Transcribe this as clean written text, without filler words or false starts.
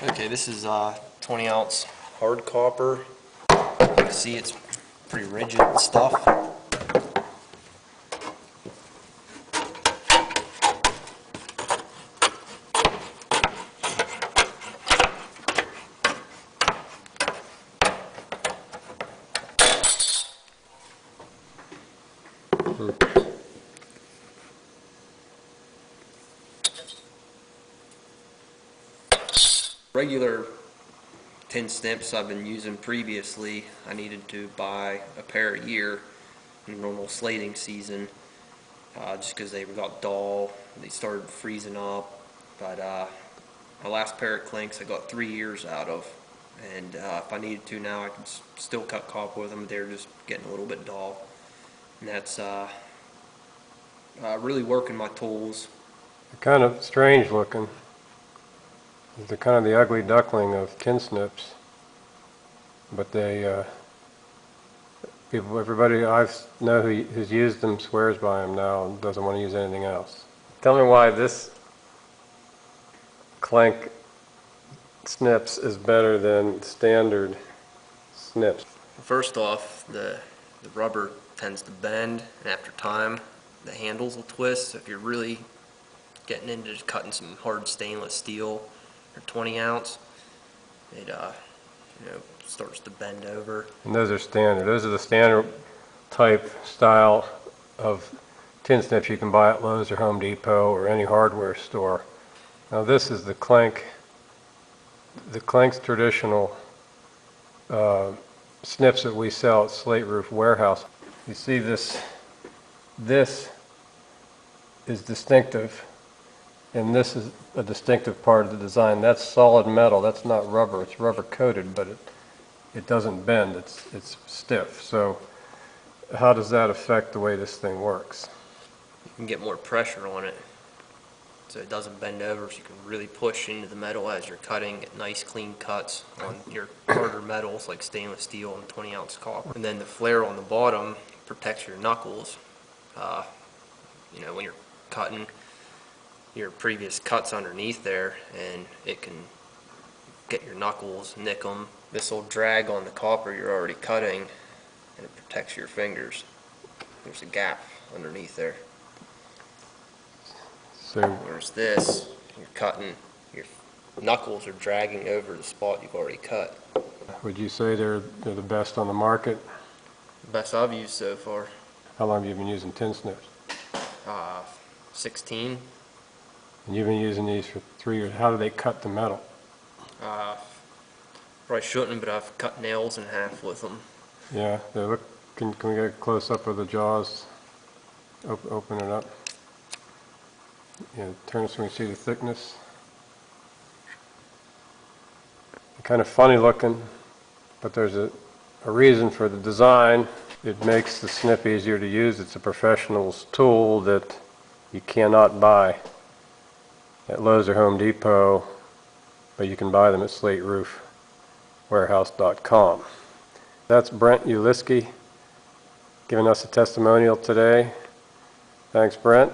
Okay, this is 20 ounce hard copper. You can see it's pretty rigid and stuff. Regular tin snips I've been using previously, I needed to buy a pair a year in normal slating season, just because they got dull, they started freezing up. But my last pair of Klenks I got 3 years out of, and if I needed to now I can still cut copper with them. They're just getting a little bit dull, and that's really working my tools. They're kind of strange looking. They're kind of the ugly duckling of tin snips, but they everybody I know who's used them swears by them now and doesn't want to use anything else. Tell me why this Klenk snips is better than standard snips. First off, the rubber tends to bend, and after time the handles will twist. So if you're really getting into cutting some hard stainless steel or 20 ounce, it starts to bend over. And those are standard. Those are the standard type style of tin snips you can buy at Lowe's or Home Depot or any hardware store. Now this is the Klenk. The Klenk's traditional snips that we sell at Slate Roof Warehouse. You see this is distinctive, and this is a distinctive part of the design. That's solid metal, that's not rubber. It's rubber coated, but it doesn't bend, it's stiff. So how does that affect the way this thing works? You can get more pressure on it so it doesn't bend over, so you can really push into the metal as you're cutting, get nice clean cuts on your harder metals like stainless steel and 20 ounce copper. And then the flare on the bottom protects your knuckles. When you're cutting your previous cuts underneath there, and it can get your knuckles, nick them. This will drag on the copper you're already cutting, and it protects your fingers. There's a gap underneath there. So whereas this, you're cutting, your knuckles are dragging over the spot you've already cut. would you say they're the best on the market? The best I've used so far. How long have you been using tin snips? 16. And you've been using these for 3 years. How do they cut the metal? Probably shouldn't, but I've cut nails in half with them. Yeah, they look. Can we get a close up of the jaws? Open it up. Yeah, turn it so we can see the thickness. They're kind of funny looking, but there's a reason for the design. It makes the snip easier to use. It's a professional's tool that you cannot buy at Lowe's or Home Depot, but you can buy them at SlateRoofWarehouse.com. That's Brent Uliski giving us a testimonial today. Thanks, Brent.